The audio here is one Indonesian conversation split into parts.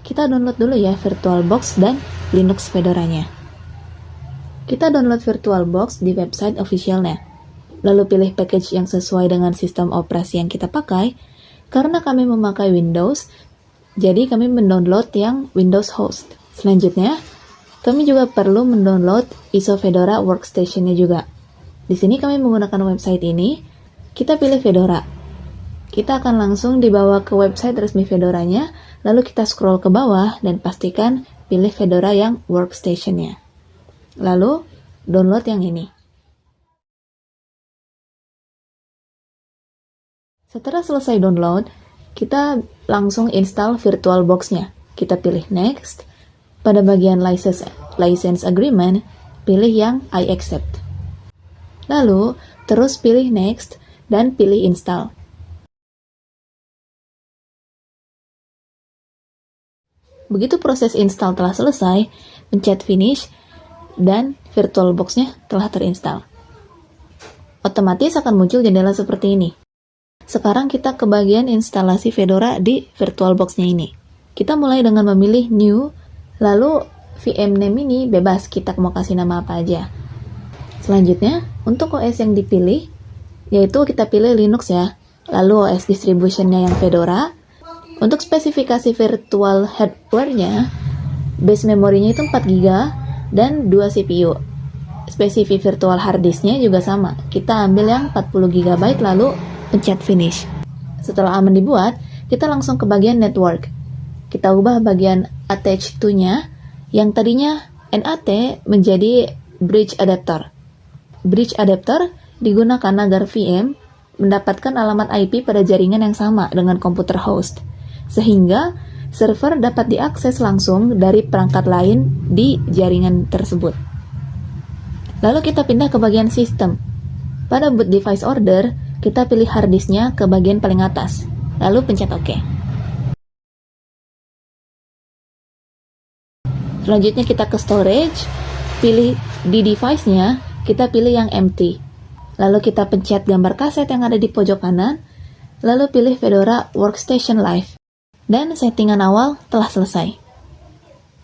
kita download dulu ya VirtualBox dan Linux Fedora-nya. Kita download VirtualBox di website officialnya, lalu pilih package yang sesuai dengan sistem operasi yang kita pakai. Karena kami memakai Windows, jadi kami mendownload yang Windows Host. Selanjutnya, kami juga perlu mendownload ISO Fedora Workstation-nya juga. Di sini kami menggunakan website ini, kita pilih Fedora. Kita akan langsung dibawa ke website resmi Fedora-nya, lalu kita scroll ke bawah dan pastikan pilih Fedora yang Workstation-nya. Lalu, download yang ini. Setelah selesai download, kita langsung install VirtualBox-nya. Kita pilih Next. Pada bagian License Agreement, pilih yang I accept. Lalu, terus pilih Next dan pilih Install. Begitu proses install telah selesai, pencet Finish dan VirtualBox-nya telah terinstall. Otomatis akan muncul jendela seperti ini. Sekarang kita ke bagian instalasi Fedora di VirtualBox-nya ini. Kita mulai dengan memilih New, lalu VM name ini bebas, kita mau kasih nama apa aja. Selanjutnya, untuk OS yang dipilih, yaitu kita pilih Linux ya, lalu OS distribution-nya yang Fedora. Untuk spesifikasi virtual hardware-nya, base memorinya itu 4GB dan 2 CPU. Spesifik virtual hard disk-nya juga sama, kita ambil yang 40GB lalu pencet Finish. Setelah aman dibuat, kita langsung ke bagian Network. Kita ubah bagian Attach to-nya, yang tadinya NAT menjadi Bridge Adapter. Bridge Adapter digunakan agar VM mendapatkan alamat IP pada jaringan yang sama dengan komputer host, sehingga server dapat diakses langsung dari perangkat lain di jaringan tersebut. Lalu kita pindah ke bagian System. Pada Boot Device Order, kita pilih hard disk-nya ke bagian paling atas, lalu pencet OK. Selanjutnya kita ke Storage, pilih di device-nya, kita pilih yang empty. Lalu kita pencet gambar kaset yang ada di pojok kanan, lalu pilih Fedora Workstation Live. Dan settingan awal telah selesai.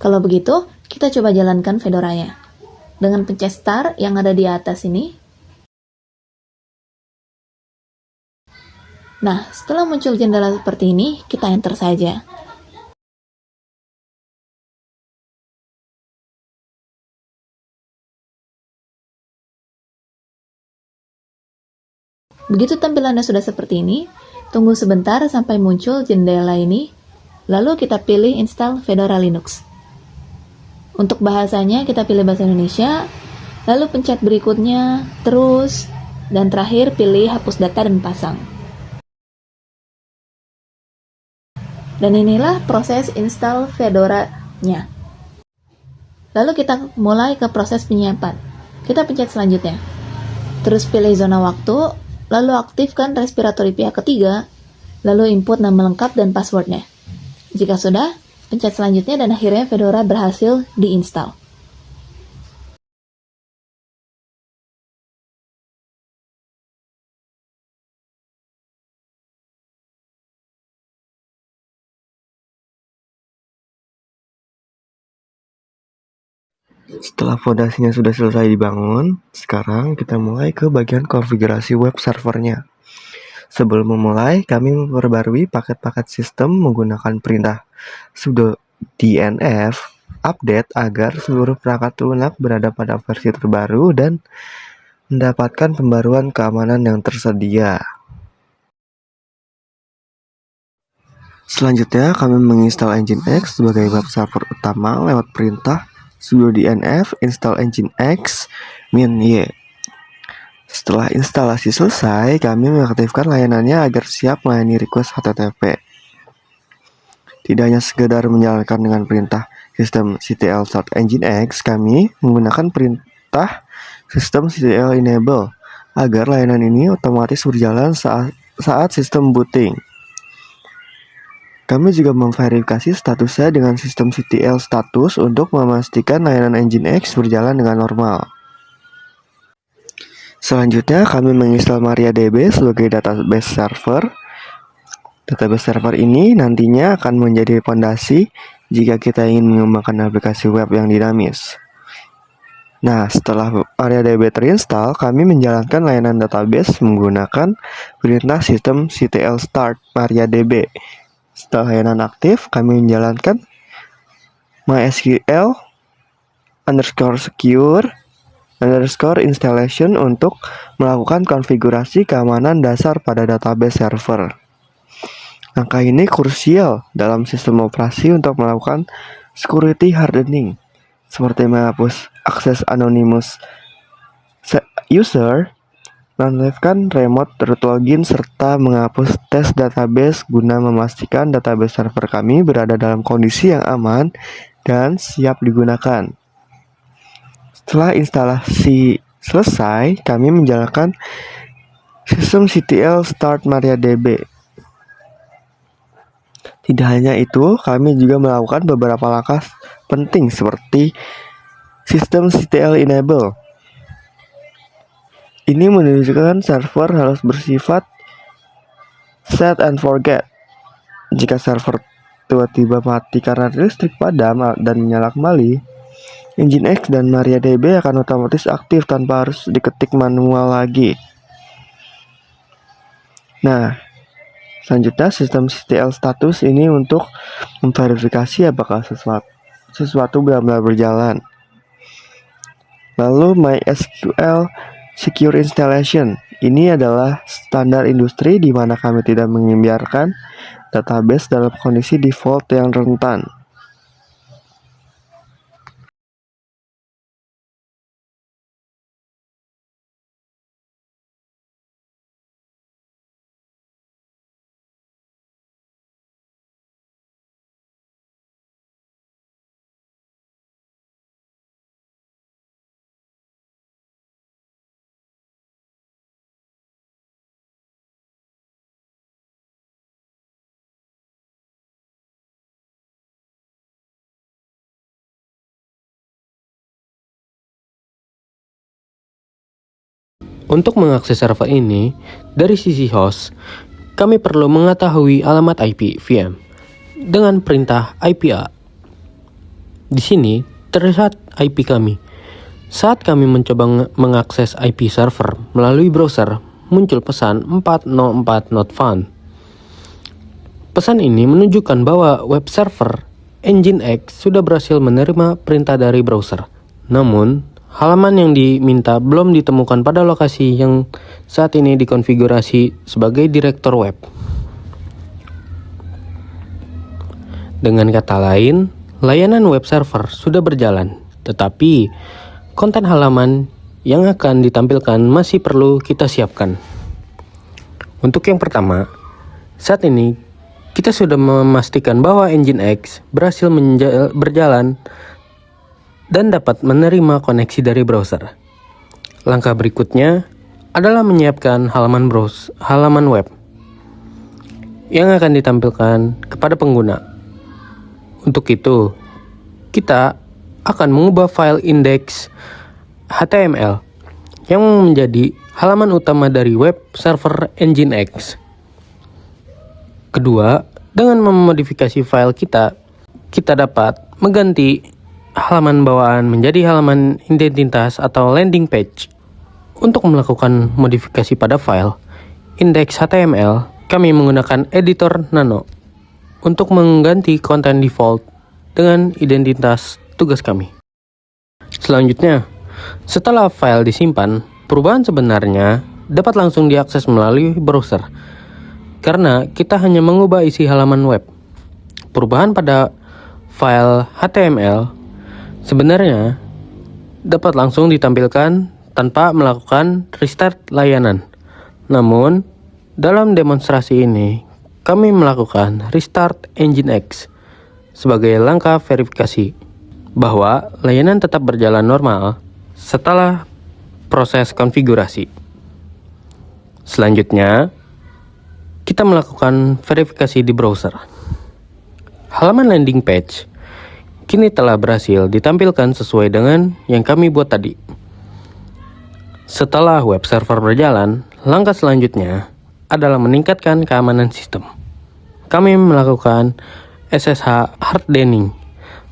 Kalau begitu, kita coba jalankan Fedora-nya. Dengan pencet Start yang ada di atas ini. Nah, setelah muncul jendela seperti ini, kita enter saja. Begitu tampilannya sudah seperti ini, tunggu sebentar sampai muncul jendela ini, lalu kita pilih Install Fedora Linux. Untuk bahasanya, kita pilih bahasa Indonesia, lalu pencet berikutnya, terus, dan terakhir pilih hapus data dan pasang. Dan inilah proses install Fedora-nya. Lalu kita mulai ke proses penyiapan. Kita pencet selanjutnya. Terus pilih zona waktu, lalu aktifkan respiratory pihak ketiga, lalu input nama lengkap dan passwordnya. Jika sudah, pencet selanjutnya dan akhirnya Fedora berhasil diinstal. Setelah fondasinya sudah selesai dibangun, sekarang kita mulai ke bagian konfigurasi web servernya. Sebelum memulai, kami memperbarui paket-paket sistem menggunakan perintah sudo dnf update agar seluruh perangkat lunak berada pada versi terbaru dan mendapatkan pembaruan keamanan yang tersedia. Selanjutnya, kami menginstal Nginx sebagai web server utama lewat perintah sudo dnf install nginx -y. Setelah instalasi selesai, kami mengaktifkan layanannya agar siap melayani request HTTP. Tidak hanya sekedar menjalankan dengan perintah systemctl.nginx, kami menggunakan perintah systemctl enable agar layanan ini otomatis berjalan saat sistem booting. Kami juga memverifikasi statusnya dengan systemctl status untuk memastikan layanan Nginx berjalan dengan normal. Selanjutnya, kami menginstal MariaDB sebagai database server. Database server ini nantinya akan menjadi fondasi jika kita ingin mengembangkan aplikasi web yang dinamis. Nah, setelah MariaDB terinstall, kami menjalankan layanan database menggunakan perintah sistem ctl start MariaDB. Setelah layanan aktif, kami menjalankan MySQL _secure installation untuk melakukan konfigurasi keamanan dasar pada database server. Langkah ini krusial dalam sistem operasi untuk melakukan security hardening, seperti menghapus akses anonymous user, menonaktifkan remote root login, serta menghapus tes database guna memastikan database server kami berada dalam kondisi yang aman dan siap digunakan. Setelah instalasi selesai, kami menjalankan sistem ctl start MariaDB. Tidak hanya itu, kami juga melakukan beberapa langkah penting seperti sistem ctl enable. Ini menunjukkan server harus bersifat set and forget. Jika server tiba-tiba mati karena listrik padam dan menyala kembali, Nginx dan MariaDB akan otomatis aktif tanpa harus diketik manual lagi. Nah, selanjutnya sistem ctl status ini untuk memverifikasi apakah sesuatu benar-benar berjalan. Lalu MySQL secure installation. Ini adalah standar industri di mana kami tidak membiarkan database dalam kondisi default yang rentan. Untuk mengakses server ini, dari sisi host, kami perlu mengetahui alamat IP VM dengan perintah IPA. Di sini terlihat IP kami. Saat kami mencoba mengakses IP server melalui browser, muncul pesan 404 not found. Pesan ini menunjukkan bahwa web server Nginx sudah berhasil menerima perintah dari browser. Namun, halaman yang diminta belum ditemukan pada lokasi yang saat ini dikonfigurasi sebagai direktur web. Dengan kata lain, layanan web server sudah berjalan, tetapi konten halaman yang akan ditampilkan masih perlu kita siapkan. Untuk yang pertama, saat ini kita sudah memastikan bahwa Nginx berhasil berjalan dan dapat menerima koneksi dari browser. Langkah berikutnya adalah menyiapkan halaman web yang akan ditampilkan kepada pengguna. Untuk itu, kita akan mengubah file index HTML yang menjadi halaman utama dari web server Nginx. Kedua, dengan memodifikasi file kita dapat mengganti halaman bawaan menjadi halaman identitas atau landing page. Untuk melakukan modifikasi pada file index HTML, kami menggunakan editor Nano untuk mengganti konten default dengan identitas tugas kami. Selanjutnya, setelah file disimpan, perubahan sebenarnya dapat langsung diakses melalui browser karena kita hanya mengubah isi halaman web. Perubahan pada file HTML sebenarnya dapat langsung ditampilkan tanpa melakukan restart layanan. Namun, dalam demonstrasi ini, kami melakukan restart Nginx sebagai langkah verifikasi bahwa layanan tetap berjalan normal setelah proses konfigurasi. Selanjutnya, kita melakukan verifikasi di browser. Halaman landing page kini telah berhasil ditampilkan sesuai dengan yang kami buat tadi. Setelah web server berjalan, langkah selanjutnya adalah meningkatkan keamanan sistem. kami melakukan SSH hardening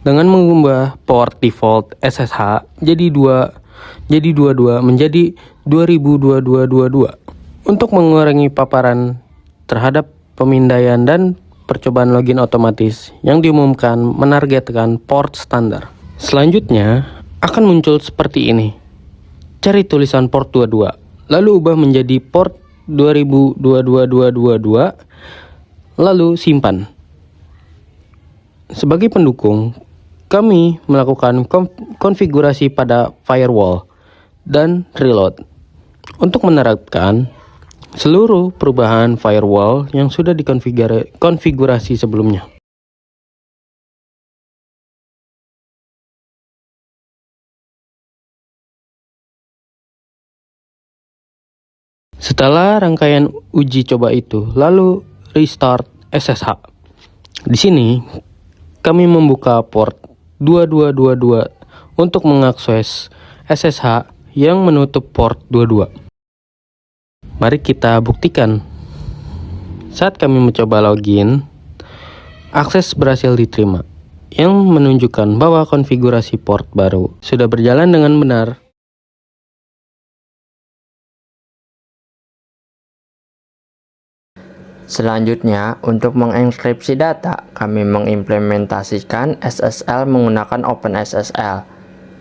dengan mengubah port default SSH jadi 22 menjadi 202222 untuk mengurangi paparan terhadap pemindaian dan percobaan login otomatis yang diumumkan menargetkan port standar. Selanjutnya akan muncul seperti ini. Cari tulisan port 22, lalu ubah menjadi port 202222, lalu simpan. Sebagai pendukung, kami melakukan konfigurasi pada firewall dan reload untuk menerapkan seluruh perubahan firewall yang sudah dikonfigurasi sebelumnya. Setelah rangkaian uji coba itu, lalu restart SSH. Di sini, kami membuka port 2222 untuk mengakses SSH yang menutup port 22. Mari kita buktikan. Saat kami mencoba login, akses berhasil diterima, yang menunjukkan bahwa konfigurasi port baru sudah berjalan dengan benar. Selanjutnya, untuk mengenkripsi data, kami mengimplementasikan SSL menggunakan OpenSSL.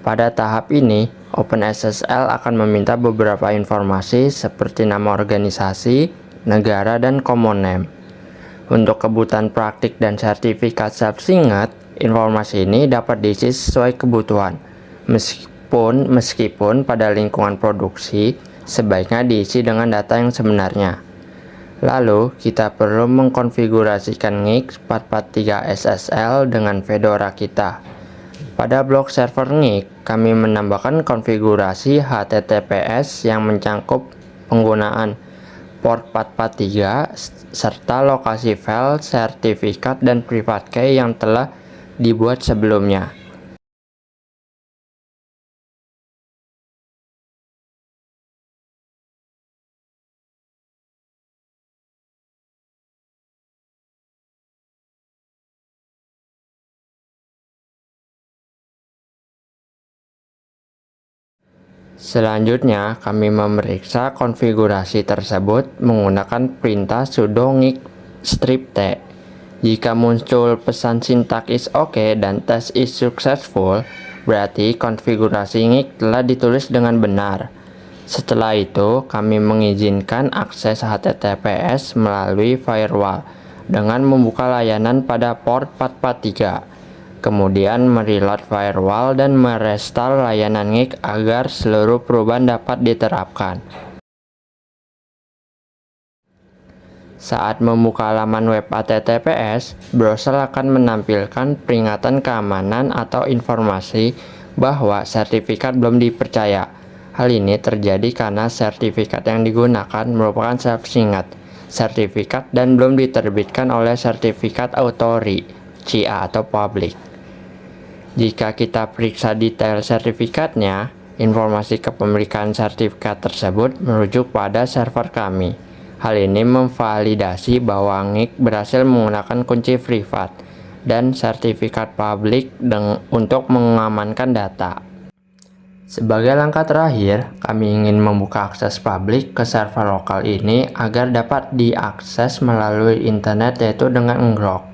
Pada tahap ini, OpenSSL akan meminta beberapa informasi seperti nama organisasi, negara, dan common name. Untuk kebutuhan praktik dan sertifikat self-singet, informasi ini dapat diisi sesuai kebutuhan. Meskipun pada lingkungan produksi, sebaiknya diisi dengan data yang sebenarnya. Lalu, kita perlu mengkonfigurasikan NIC 443 SSL dengan Fedora kita. Pada blok server NIC, kami menambahkan konfigurasi HTTPS yang mencakup penggunaan port 443 serta lokasi file, sertifikat, dan private key yang telah dibuat sebelumnya. Selanjutnya, kami memeriksa konfigurasi tersebut menggunakan perintah sudo ngic strip t. Jika muncul pesan syntax is OK dan test is successful, berarti konfigurasi ngic telah ditulis dengan benar. Setelah itu, kami mengizinkan akses HTTPS melalui firewall dengan membuka layanan pada port 443. Kemudian mereload firewall dan merestart layanan NIC agar seluruh perubahan dapat diterapkan. Saat membuka laman web HTTPS, browser akan menampilkan peringatan keamanan atau informasi bahwa sertifikat belum dipercaya. Hal ini terjadi karena sertifikat yang digunakan merupakan self-singet sertifikat dan belum diterbitkan oleh sertifikat authority (CIA) atau public. Jika kita periksa detail sertifikatnya, informasi kepemilikan sertifikat tersebut merujuk pada server kami. Hal ini memvalidasi bahwa NIC berhasil menggunakan kunci privat dan sertifikat publik untuk mengamankan data. Sebagai langkah terakhir, kami ingin membuka akses publik ke server lokal ini agar dapat diakses melalui internet, yaitu dengan ngrok.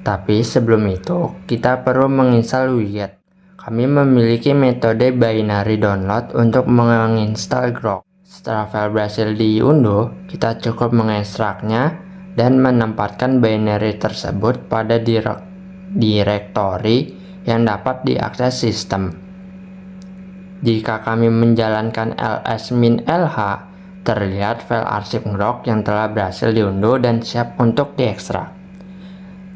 Tapi sebelum itu, kita perlu menginstal wget. Kami memiliki metode binary download untuk menginstal grok. Setelah file berhasil diunduh, kita cukup mengekstraknya dan menempatkan binary tersebut pada direktori yang dapat diakses sistem. Jika kami menjalankan ls-lh, terlihat file arsip ngrok yang telah berhasil diunduh dan siap untuk diekstrak.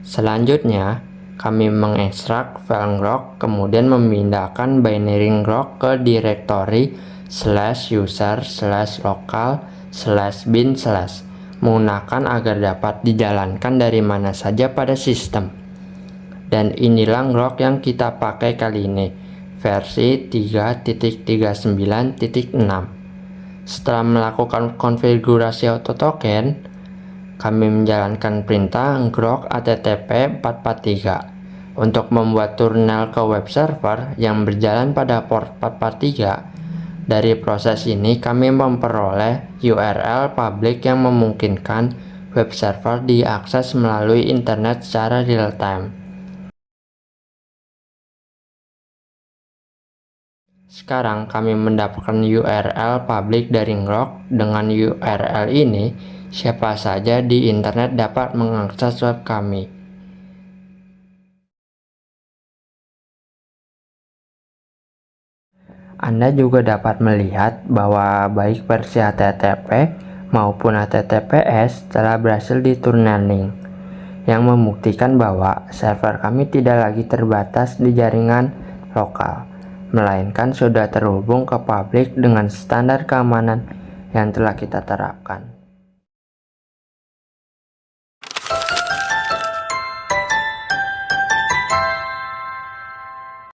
Selanjutnya, kami mengekstrak file ngrok, kemudian memindahkan binary ngrok ke direktori /user/local/bin/ menggunakan agar dapat dijalankan dari mana saja pada sistem. Dan inilah ngrok yang kita pakai kali ini, versi 3.39.6. Setelah melakukan konfigurasi auto token, kami menjalankan perintah grok http 443 untuk membuat tunnel ke web server yang berjalan pada port 443. Dari proses ini kami memperoleh URL publik yang memungkinkan web server diakses melalui internet secara real-time. Sekarang kami mendapatkan URL publik dari Grok. Dengan URL ini, siapa saja di internet dapat mengakses web kami. Anda juga dapat melihat bahwa baik versi HTTP maupun HTTPS telah berhasil di-tunneling, yang membuktikan bahwa server kami tidak lagi terbatas di jaringan lokal, melainkan sudah terhubung ke publik dengan standar keamanan yang telah kita terapkan.